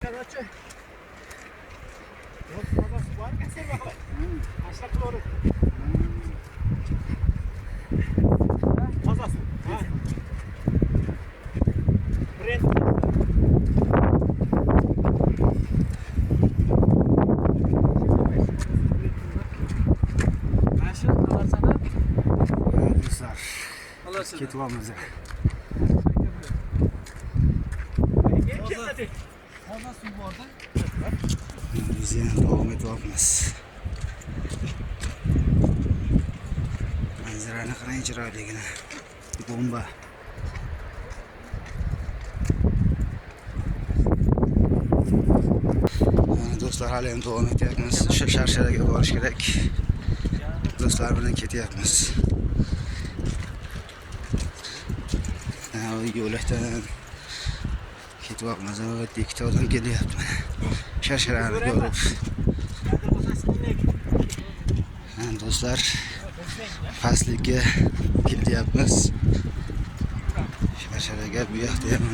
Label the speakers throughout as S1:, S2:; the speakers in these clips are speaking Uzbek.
S1: Kaçı? Yok fazlası var mı? Sen bakalım. Kaçta doğru? Fazlası. Ha. Brent. Nasıl? Alarsana?
S2: Dostlar.
S1: Alarsana.
S2: Ketyapmiz.
S1: Fazla su bu arada.
S2: Biz yana davom etyapmiz. Manzarani qarang, chiroyligini. Bomba. Do'stlar, hali ham davom etyapmiz. O'sha Sharsharaga borish kerak. Do'stlar bilan ketyapmiz. Yo'lakdan ketyapmiz. Ikkita odam kelyapti. Sharsharani ko'rib. Do'stlar, pastlikka ketyapmiz. Sharsharaga bu yoqda ham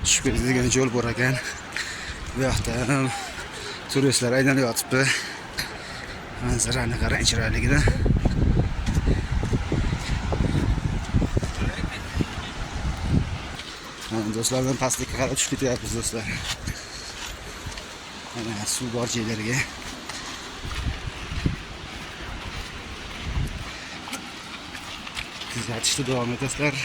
S2: tushib ketadigan yo'l bor ekan. Bu yoqda ham turistlar aylanib yotibdi. Manzarani qarang, chiroyligini. Do'stlardan pastlikka qarab tushib ketyapmiz do'stlar. Mana suv bor joylarga. Kuzatishda davom etasizlar.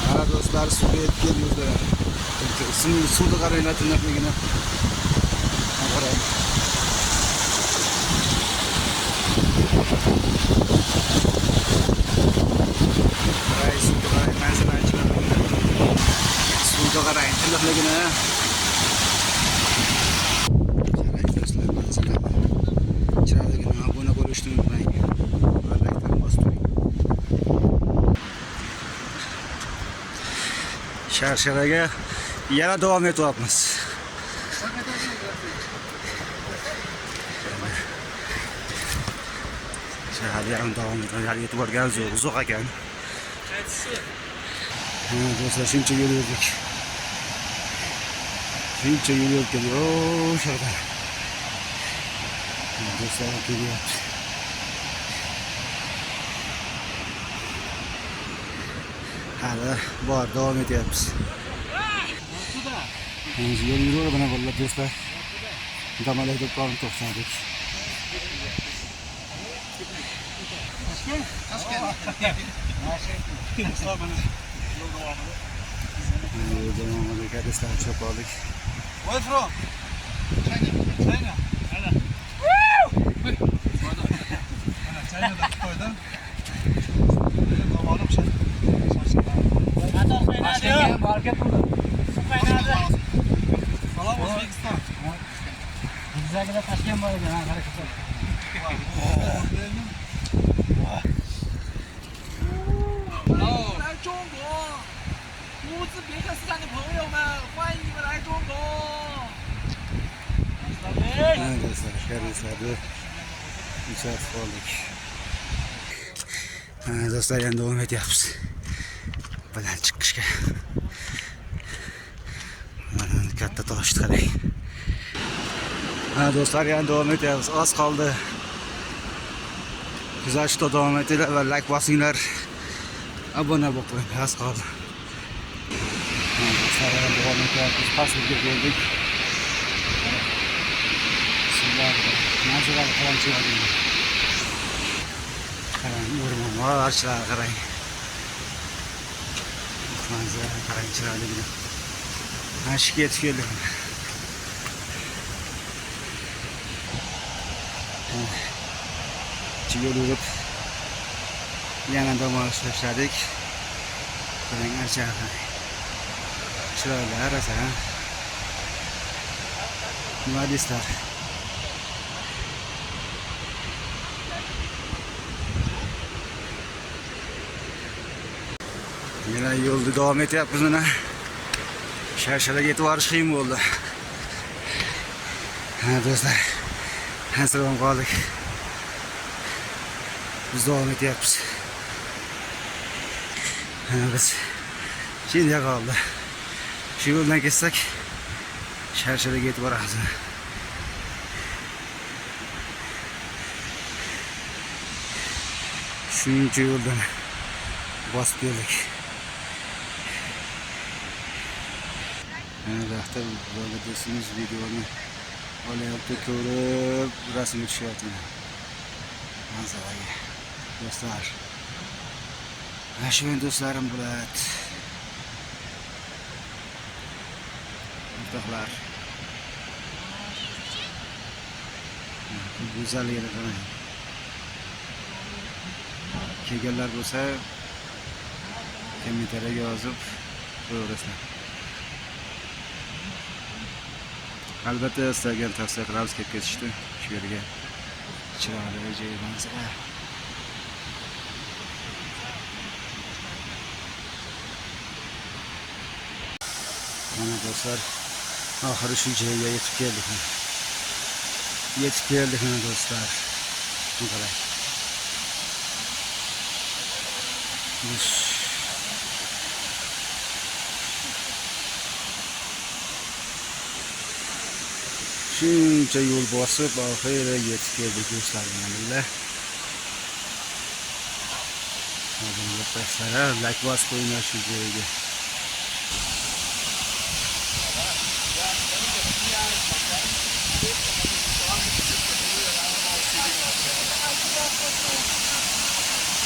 S2: Mana do'stlar, suvga yetib keldik. Suvni qaranglar, tiniqligini. Qarang. Suvga qarang, tiniqligini. Qarang do'stlar, manzara. Chiroyligini obuna bo'lishni unutmang. Like bosing. Sharsharaga yana davom etyapmiz. Hali ham davom etadi. Hali yetib borgan uzoq ekan. Do'stlar, shuncha yo'l yurdik. Shuncha yo'l yurdik. O'sha. Do'stlar kelyapti. Hali bor, davom etyapmiz. Yo'l yuraveradi bolalar, do'stlar. Damalak do'konni to'xtadik. Devamında kardeşler çok aldık.
S1: Where from? China. China'dan koydum. Zamanım şey. Market burada. Salam O'zbekiston. Bizagida Toshkent bor ekan, harakatlar.
S3: 来中国，乌兹别克斯坦的朋友们，欢迎你们来中国。
S2: Do'stlar, kardeşlerde misafir olduk. Do'stlar, yana davom etyapmiz. Baland chiqishga. Katta toshni qarang. Do'stlar, yana davom etyapmiz. Oz qoldi. Kuzatishda davom etinglar va like bosinglar. Abone bo'lib, oz qoldi. Do'stlar, yana davom etyapmiz. Pastlikka keldik. Manzara qarang, chiroyli. Qarang, o'rmon bor, archalar qarang. Manzara qarang, chiroyli. Ashga yetib keldik. Yo'l yurib yana dam olishdik. Qarang, archa. Chiroyli arasa. Nima deysizlar? Yana yo'lda davom etyapmiz mana. Sharsharaga yetib borish qiyin bo'ldi. Do'stlar, Hazırlan qoldik. Biz davom etyapmiz. Biz Chiliga qoldi. Shu yo'ldan ketsak, Sharshaga yetib boramiz. Shuncha yo'ldan bosib keldik. Vaqtda bo'ladisingiz videoni olayapti, ko'rib rasm tushyapti. Manzaraga. Do'stlar. Shu do'stlarim bo'ladi. O'rtoqlar. Go'zal yerda qarang. Kelganlar bo'lsa, kommentariyaga yozib qo'yaverasizlar. Albatta sizlarga tavsiya qilamiz kelib ketishni shu yerga. Chiroyli joy manzara. Mana do'stlar, oxiri shu joyga yetib keldik. Yetib keldik mana do'stlar. Qarang. Shuncha yo'l bosib oxiri yetib keldik do'stlar bilan. Hozir yo'qlar, like bosib qo'yinglar shu joyga.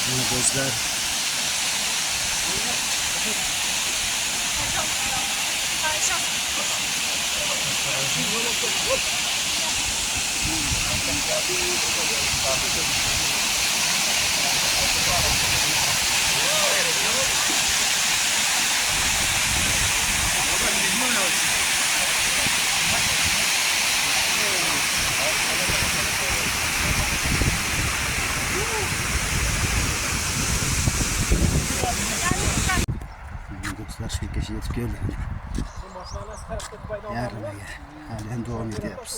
S2: Mana do'stlar. Do'stlar shu yergacha yetib keldik. Yarmiga hali ham davom etyapmiz.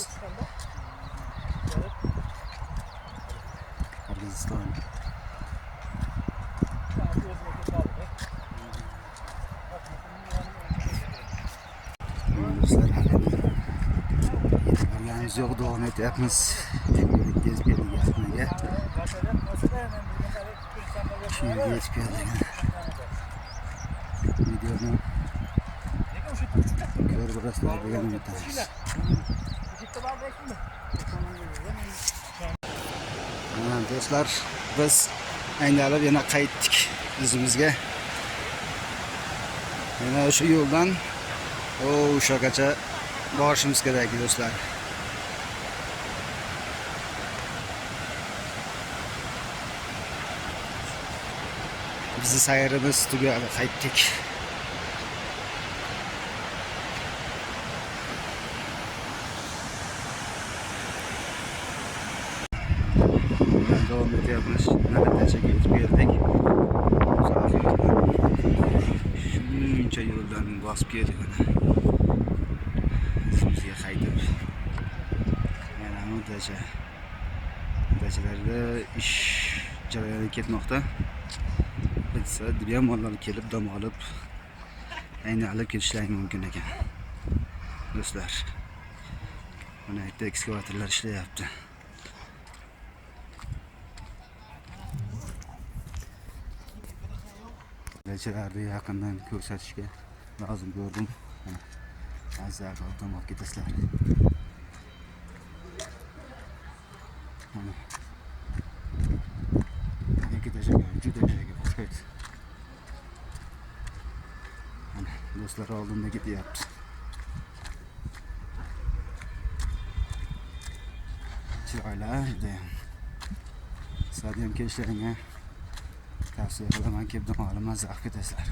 S2: Qirg'iziston. Do'stlar hali yetib borganimiz yo'q, davom etyapmiz. Tezib keldik yarmiga. Shu yerga yetib keldik. Videoni ko'rib borasizlar degan umidamiz. Mana do'stlar, biz aylanib yana qaytdik izimizga. Yana o'sha yo'ldan o'shagacha borishimiz kerak do'stlar. Bizi sayrimiz tugadi, qaytdik. Davom etyapmiz. Natijaga yetib keldik. Shuncha yo'ldan bosib keldik. Bizga qaytib. Mana muddachalarda ish jarayoni ketmoqda. Bitsa, diamonlar kelib dam olib, aylanib ketishlari mumkin ekan. Do'stlar. Mana yerda ekskavatorlar ishlayapti. Lechalarni yaqindan ko'rsatishga lozim ko'rdim. Azar dam olib ketasizlar. Mana juda joyga o'xshaydi. Mana do'stlar oldinda ketyapmiz. Chiroyli judayam. Sizlarga ham kelishlaringga tavsiya qilaman, kelib dam olib maza qilib ketasizlar.